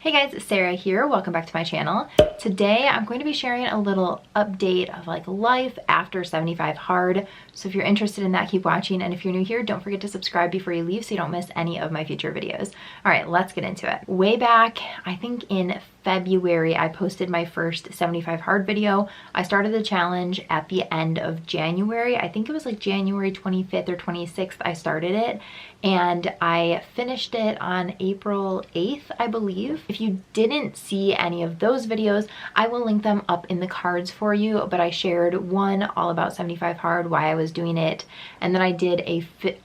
Hey guys, it's Sarah here. Welcome back to my channel. Today I'm going to be sharing a little update of life after 75 hard. So if you're interested in that, keep watching. And if you're new here, don't forget to subscribe before you leave so you don't miss any of my future videos. All right, let's get into it. Way back, I think in February, I posted my first 75 hard video. I started the challenge at the end of January. I think it was like January 25th or 26th I started it. And I finished it on April 8th, I believe. If you didn't see any of those videos, I will link them up in the cards for you, but I shared one all about 75 hard, why I was doing it, and then I did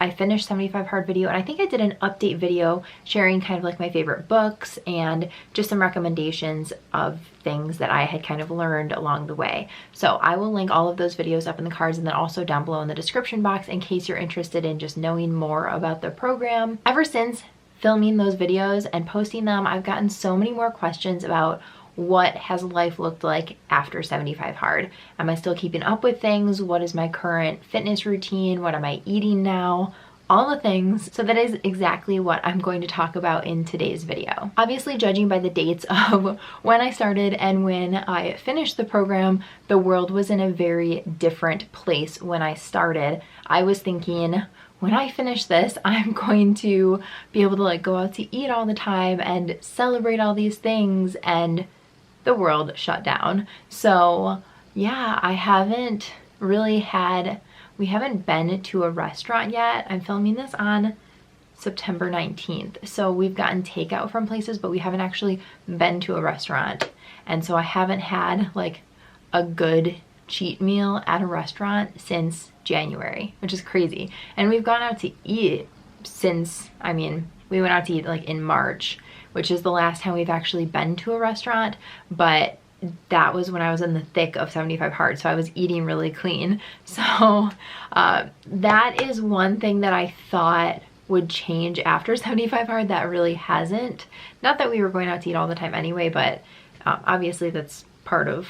I finished 75 hard video, and I think I did an update video sharing kind of like my favorite books and just some recommendations of things that I had kind of learned along the way. So I will link all of those videos up in the cards and then also down below in the description box in case you're interested in just knowing more about the program. Ever since filming those videos and posting them, I've gotten so many more questions about what has life looked like after 75 hard. Am I still keeping up with things? What is my current fitness routine? What am I eating now? All the things. So that is exactly what I'm going to talk about in today's video. Obviously, judging by the dates of when I started and when I finished the program, the world was in a very different place when I started. I was thinking, when I finish this, I'm going to be able to go out to eat all the time and celebrate all these things, and the world shut down. So yeah, I haven't really we haven't been to a restaurant yet. I'm filming this on September 19th. So we've gotten takeout from places, but we haven't actually been to a restaurant. And so I haven't had a good cheat meal at a restaurant since January, which is crazy. And we've gone out to eat since, we went out to eat in March, which is the last time we've actually been to a restaurant, but that was when I was in the thick of 75 hard, so I was eating really clean. So that is one thing that I thought would change after 75 hard that really hasn't. Not that we were going out to eat all the time anyway, but obviously that's part of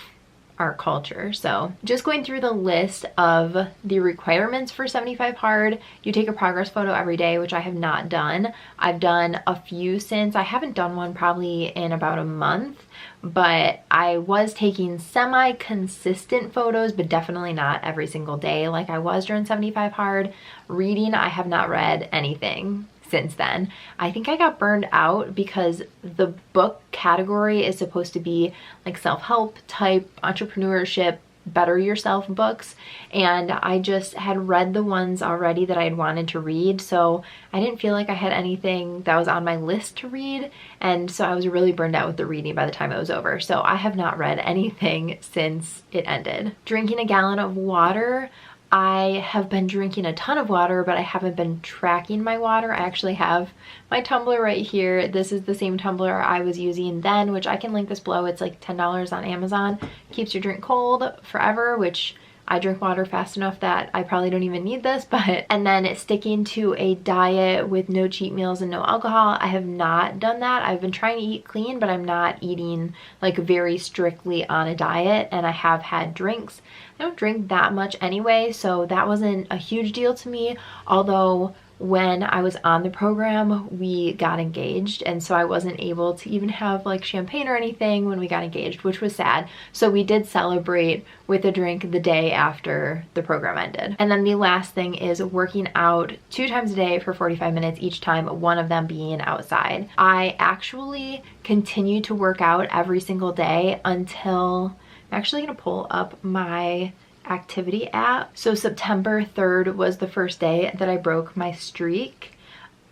our culture. So just going through the list of the requirements for 75 hard, you take a progress photo every day, which I have not done. I've done a few since. I haven't done one probably in about a month, but I was taking semi-consistent photos, but definitely not every single day like I was during 75 hard. Reading, I have not read anything since then. I think I got burned out because the book category is supposed to be self-help type, entrepreneurship, better yourself books, and I just had read the ones already that I had wanted to read, so I didn't feel like I had anything that was on my list to read, and so I was really burned out with the reading by the time it was over. So I have not read anything since it ended. Drinking a gallon of water, I have been drinking a ton of water, but I haven't been tracking my water. I actually have my tumbler right here. This is the same tumbler I was using then, which I can link this below. It's like $10 on Amazon. Keeps your drink cold forever, which I drink water fast enough that I probably don't even need this, but, and then sticking to a diet with no cheat meals and no alcohol. I have not done that. I've been trying to eat clean, but I'm not eating very strictly on a diet, and I have had drinks. I don't drink that much anyway, so that wasn't a huge deal to me, although when I was on the program, we got engaged, and so I wasn't able to even have champagne or anything when we got engaged, which was sad. So we did celebrate with a drink the day after the program ended. And then the last thing is working out 2 times a day for 45 minutes each time, one of them being outside. I actually continue to work out every single day until, I'm actually gonna pull up my activity app. So September 3rd was the first day that I broke my streak.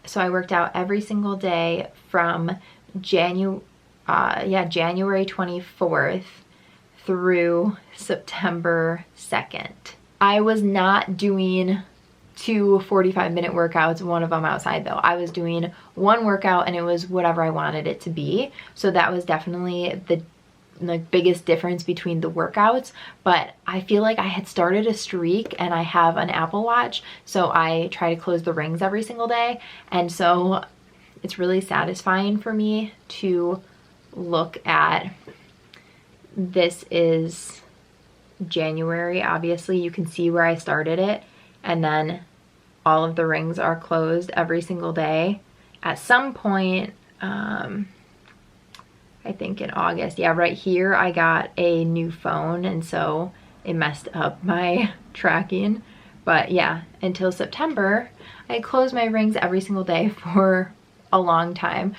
So I worked out every single day from January 24th through September 2nd. I was not doing 2 45-minute workouts, one of them outside though. I was doing one workout and it was whatever I wanted it to be. So that was definitely the biggest difference between the workouts, but I feel like I had started a streak, and I have an Apple Watch, so I try to close the rings every single day, and so it's really satisfying for me to look at, this is January, obviously you can see where I started it, and then all of the rings are closed every single day. At some point I think in August. Yeah, right here I got a new phone, and so it messed up my tracking. But yeah, until September, I closed my rings every single day for a long time,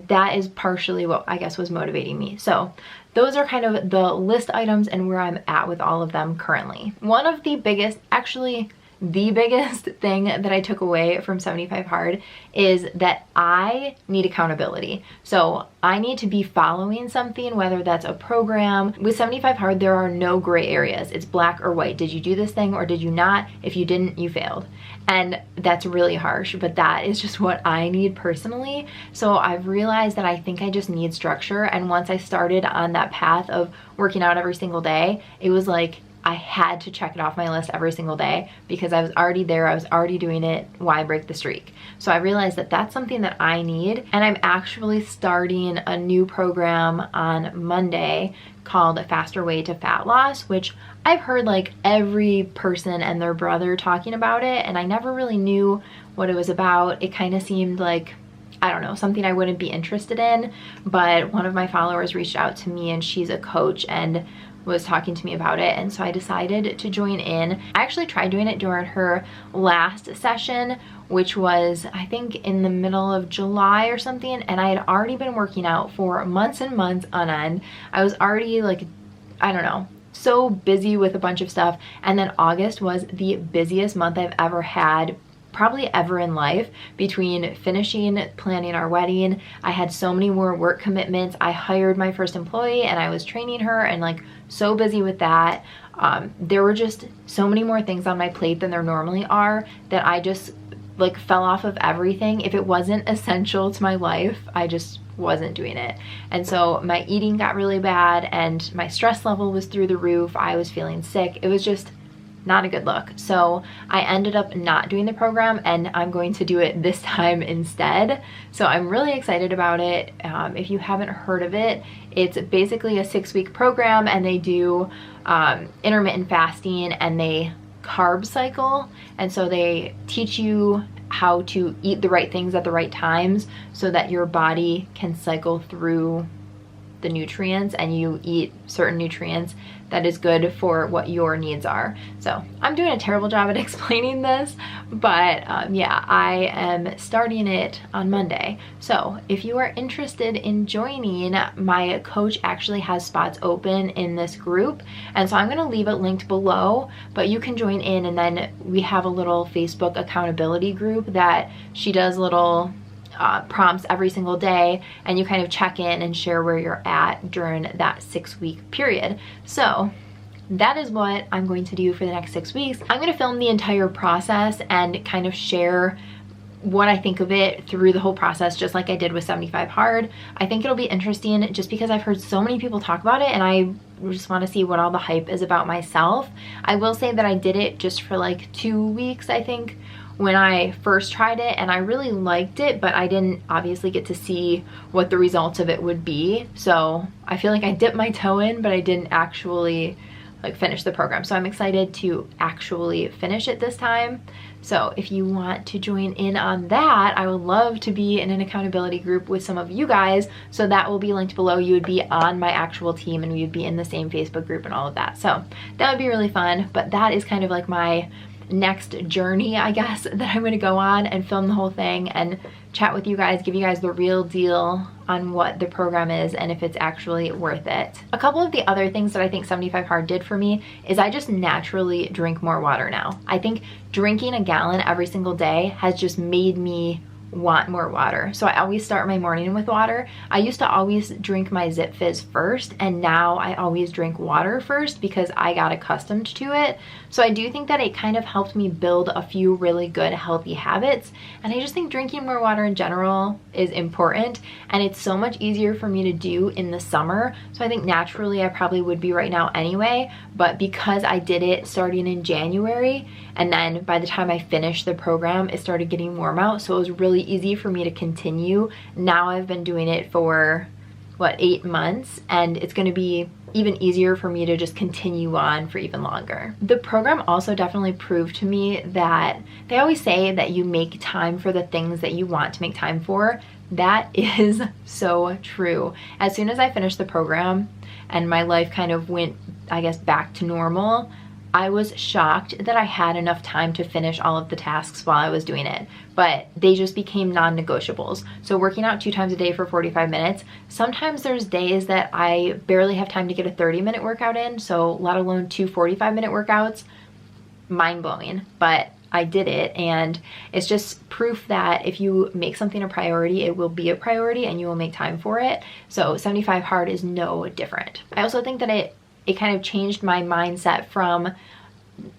that is partially what I guess was motivating me. So those are kind of the list items and where I'm at with all of them currently. One of the biggest, actually the biggest thing that I took away from 75 Hard is that I need accountability. So I need to be following something, whether that's a program. With 75 Hard, there are no gray areas. It's black or white. Did you do this thing or did you not? If you didn't, you failed. And that's really harsh, but that is just what I need personally. So I've realized that I think I just need structure. And once I started on that path of working out every single day, it was like I had to check it off my list every single day because I was already there. I was already doing it. Why break the streak? So I realized that that's something that I need. And I'm actually starting a new program on Monday called A Faster Way to Fat Loss, which I've heard like every person and their brother talking about it. And I never really knew what it was about. It kind of seemed like, I don't know, something I wouldn't be interested in. But one of my followers reached out to me and she's a coach and was talking to me about it, and so I decided to join in. I actually tried doing it during her last session, which was I think in the middle of July or something, and I had already been working out for months and months on end. I was already like, I don't know, so busy with a bunch of stuff, and then August was the busiest month I've ever had, probably ever in life. Between finishing planning our wedding, I had so many more work commitments. I hired my first employee and I was training her and like so busy with that. There were just so many more things on my plate than there normally are that I just like fell off of everything. If it wasn't essential to my life, I just wasn't doing it. And so my eating got really bad and my stress level was through the roof. I was feeling sick. It was just not a good look. So I ended up not doing the program and I'm going to do it this time instead. So I'm really excited about it. If you haven't heard of it, it's basically a 6-week program and they do intermittent fasting and they carb cycle. And so they teach you how to eat the right things at the right times so that your body can cycle through the nutrients and you eat certain nutrients that is good for what your needs are. So I'm doing a terrible job at explaining this, but yeah, I am starting it on Monday. So if you are interested in joining, my coach actually has spots open in this group. And so I'm gonna leave it linked below, but you can join in, and then we have a little Facebook accountability group that she does little prompts every single day, and you kind of check in and share where you're at during that 6-week period. So that is what I'm going to do for the next 6 weeks. I'm going to film the entire process and kind of share what I think of it through the whole process, just like I did with 75 Hard. I think it'll be interesting just because I've heard so many people talk about it and I just want to see what all the hype is about myself. I will say that I did it just for like 2 weeks, I think, when I first tried it, and I really liked it, but I didn't obviously get to see what the results of it would be. So I feel like I dipped my toe in, but I didn't actually like finish the program. So I'm excited to actually finish it this time. So if you want to join in on that, I would love to be in an accountability group with some of you guys. So that will be linked below. You would be on my actual team and we would be in the same Facebook group and all of that. So that would be really fun. But that is kind of like my next journey, I guess, that I'm going to go on and film the whole thing and chat with you guys, give you guys the real deal on what the program is and if it's actually worth it. A couple of the other things that I think 75 Hard did for me is I just naturally drink more water now. I think drinking a gallon every single day has just made me want more water. So I always start my morning with water. I used to always drink my Zip Fizz first, and now I always drink water first because I got accustomed to it. So I do think that it kind of helped me build a few really good healthy habits, and I just think drinking more water in general is important, and it's so much easier for me to do in the summer. So I think naturally I probably would be right now anyway, but because I did it starting in January, and then by the time I finished the program it started getting warm out, so it was really easy for me to continue. Now I've been doing it for what, 8 months, and it's going to be even easier for me to just continue on for even longer. The program also definitely proved to me that they always say that you make time for the things that you want to make time for. That is so true. As soon as I finished the program and my life kind of went, I guess, back to normal, I was shocked that I had enough time to finish all of the tasks while I was doing it, but they just became non-negotiables. So working out 2 times a day for 45 minutes, sometimes there's days that I barely have time to get a 30-minute workout in, so let alone 2 45-minute workouts. Mind-blowing, but I did it, and it's just proof that if you make something a priority, it will be a priority and you will make time for it. So 75 hard is no different. I also think that it kind of changed my mindset from,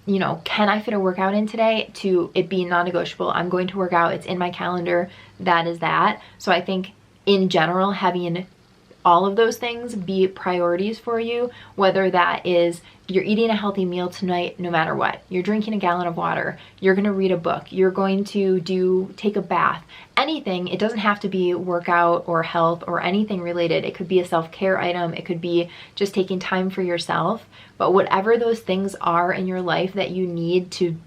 you know, can I fit a workout in today, to it being non-negotiable. I'm going to work out, it's in my calendar, that is that. So I think in general, having all of those things be priorities for you, whether that is you're eating a healthy meal tonight no matter what, you're drinking a gallon of water, you're gonna read a book, you're going to take a bath, anything. It doesn't have to be workout or health or anything related. It could be a self-care item, it could be just taking time for yourself, but whatever those things are in your life that you need to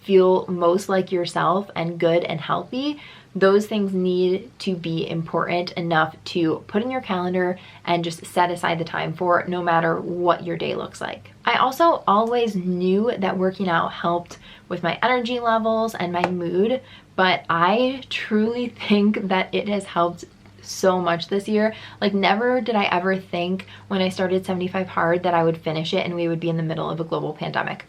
feel most like yourself and good and healthy, those things need to be important enough to put in your calendar and just set aside the time for, no matter what your day looks like. I also always knew that working out helped with my energy levels and my mood, but I truly think that it has helped so much this year. Like, never did I ever think when I started 75 hard that I would finish it and we would be in the middle of a global pandemic.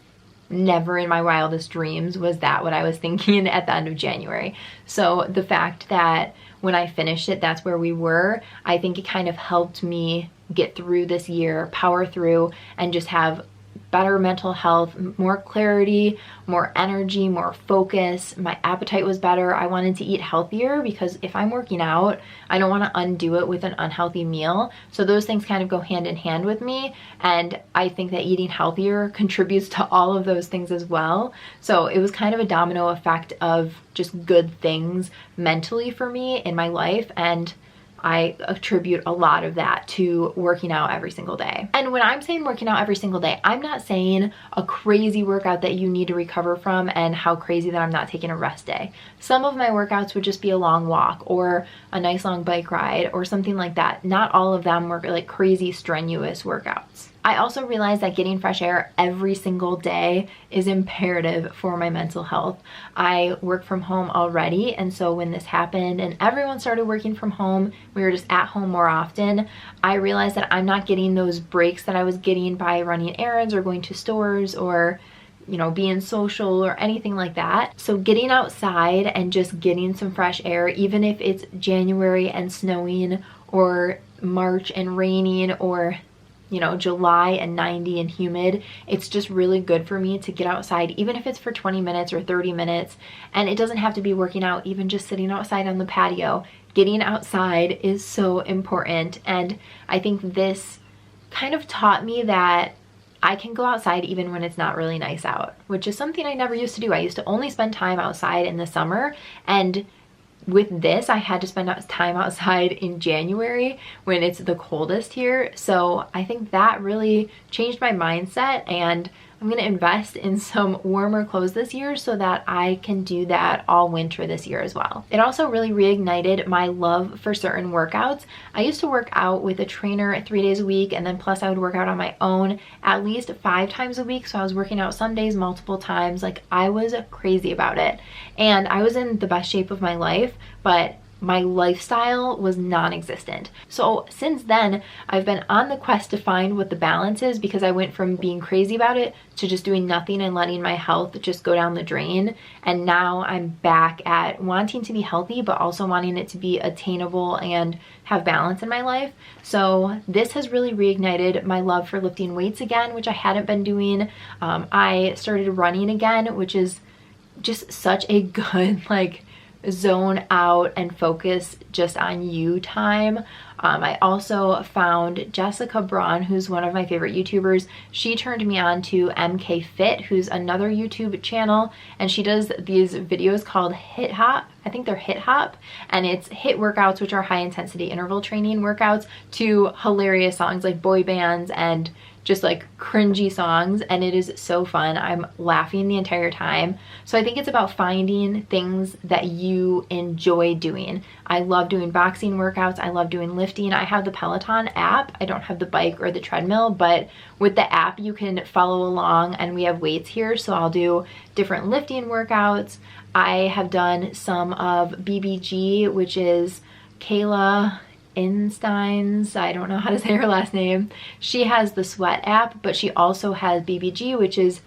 Never in my wildest dreams was that what I was thinking at the end of January. So the fact that when I finished it, that's where we were, I think it kind of helped me get through this year, power through, and just have better mental health, more clarity, more energy, more focus. My appetite was better. I wanted to eat healthier because if I'm working out, I don't want to undo it with an unhealthy meal. So those things kind of go hand in hand with me. And I think that eating healthier contributes to all of those things as well. So it was kind of a domino effect of just good things mentally for me in my life. And I attribute a lot of that to working out every single day. And when I'm saying working out every single day, I'm not saying a crazy workout that you need to recover from and how crazy that I'm not taking a rest day. Some of my workouts would just be a long walk or a nice long bike ride or something like that. Not all of them were like crazy strenuous workouts. I also realized that getting fresh air every single day is imperative for my mental health. I work from home already, and so when this happened and everyone started working from home, we were just at home more often, I realized that I'm not getting those breaks that I was getting by running errands or going to stores or, you know, being social or anything like that. So getting outside and just getting some fresh air, even if it's January and snowing or March and raining or, you know, July and 90 and humid, it's just really good for me to get outside, even if it's for 20 minutes or 30 minutes. And it doesn't have to be working out, even just sitting outside on the patio. Getting outside is so important. And I think this kind of taught me that I can go outside even when it's not really nice out, which is something I never used to do. I used to only spend time outside in the summer, and with this, I had to spend time outside in January when it's the coldest here. So I think that really changed my mindset, and I'm gonna invest in some warmer clothes this year so that I can do that all winter this year as well. It also really reignited my love for certain workouts. I used to work out with a trainer 3 days a week, and then plus I would work out on my own at least 5 times a week. So I was working out some days multiple times. Like, I was crazy about it. And I was in the best shape of my life, but my lifestyle was non-existent. So since then, I've been on the quest to find what the balance is, because I went from being crazy about it to just doing nothing and letting my health just go down the drain. And now I'm back at wanting to be healthy, but also wanting it to be attainable and have balance in my life. So this has really reignited my love for lifting weights again, which I hadn't been doing. I started running again, which is just such a good, like, zone out and focus just on you time. I also found Jessica Braun, who's one of my favorite YouTubers. She turned me on to MK Fit, who's another YouTube channel, and she does these videos called Hit Hop. I think they're Hit Hop, and it's HIIT workouts, which are high intensity interval training workouts, to hilarious songs like boy bands and just like cringy songs, and it is so fun. I'm laughing the entire time. So I think it's about finding things that you enjoy doing. I love doing boxing workouts. I love doing lifting. I have the Peloton app. I don't have the bike or the treadmill, but with the app you can follow along, and we have weights here, so I'll do different lifting workouts. I have done some of BBG, which is Kayla Einstein's, I don't know how to say her last name. She has the Sweat app, but she also has BBG, which is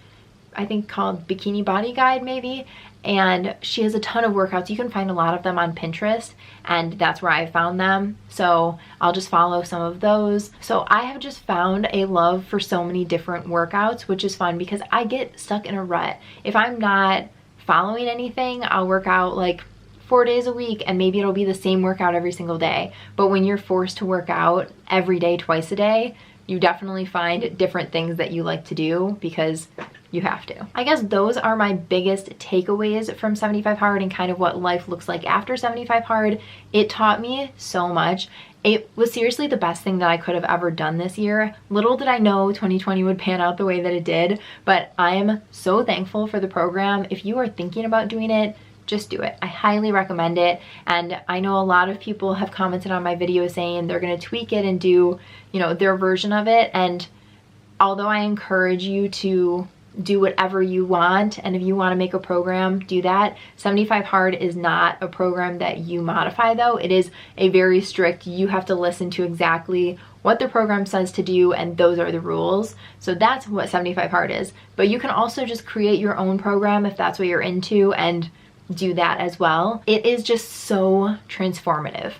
I think called Bikini Body Guide maybe, and she has a ton of workouts. You can find a lot of them on Pinterest, and that's where I found them, so I'll just follow some of those. So I have just found a love for so many different workouts, which is fun because I get stuck in a rut. If I'm not following anything, I'll work out like 4 days a week, and maybe it'll be the same workout every single day. But when you're forced to work out every day, twice a day, you definitely find different things that you like to do because you have to. I guess those are my biggest takeaways from 75 Hard and kind of what life looks like after 75 Hard. It taught me so much. It was seriously the best thing that I could have ever done this year. Little did I know 2020 would pan out the way that it did, but I am so thankful for the program. If you are thinking about doing it, just do it. I highly recommend it. And I know a lot of people have commented on my video saying they're gonna tweak it and do, you know, their version of it. And although I encourage you to do whatever you want, and if you want to make a program, do that. 75 Hard is not a program that you modify though. It is a very strict, you have to listen to exactly what the program says to do, and those are the rules. So that's what 75 Hard is. But you can also just create your own program if that's what you're into and do that as well. It is just so transformative.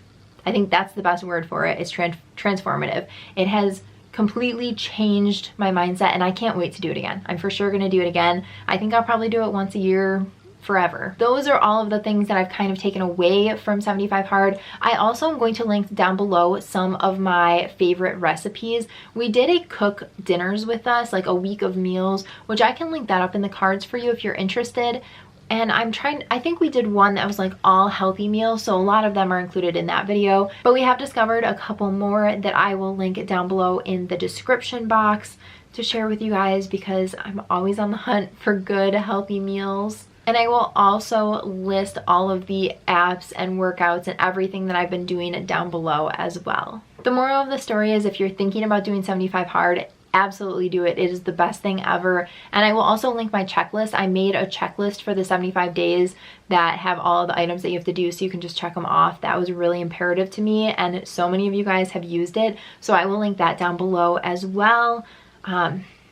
I think that's the best word for it. It's transformative. It has completely changed my mindset, and I can't wait to do it again. I'm for sure gonna do it again. I think I'll probably do it once a year forever. Those are all of the things that I've kind of taken away from 75 Hard. I also am going to link down below some of my favorite recipes. We did a cook dinners with us, like a week of meals, which I can link that up in the cards for you if you're interested. And I think we did one that was like all healthy meals, so a lot of them are included in that video. But we have discovered a couple more that I will link down below in the description box to share with you guys, because I'm always on the hunt for good healthy meals. And I will also list all of the apps and workouts and everything that I've been doing down below as well. The moral of the story is, if you're thinking about doing 75 Hard, absolutely do it. It is the best thing ever. And I will also link my checklist. I made a checklist for the 75 days that have all the items that you have to do, so you can just check them off. That was really imperative to me, and so many of you guys have used it, so I will link that down below as well.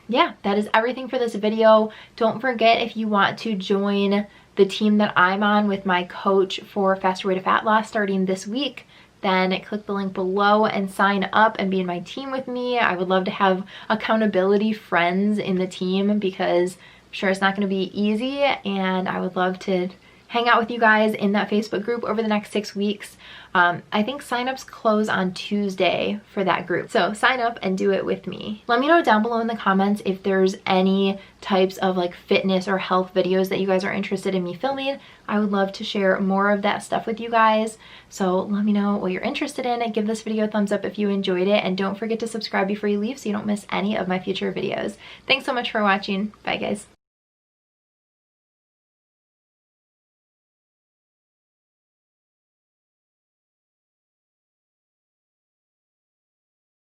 Yeah, that is everything for this video. Don't forget, if you want to join the team that I'm on with my coach for Faster Way to Fat Loss starting this week, then click the link below and sign up and be in my team with me. I would love to have accountability friends in the team, because I'm sure it's not going to be easy, and I would love to hang out with you guys in that Facebook group over the next 6 weeks. I think signups close on Tuesday for that group, so sign up and do it with me. Let me know down below in the comments if there's any types of like fitness or health videos that you guys are interested in me filming. I would love to share more of that stuff with you guys, so let me know what you're interested in, and give this video a thumbs up if you enjoyed it, and don't forget to subscribe before you leave so you don't miss any of my future videos. Thanks so much for watching. Bye guys.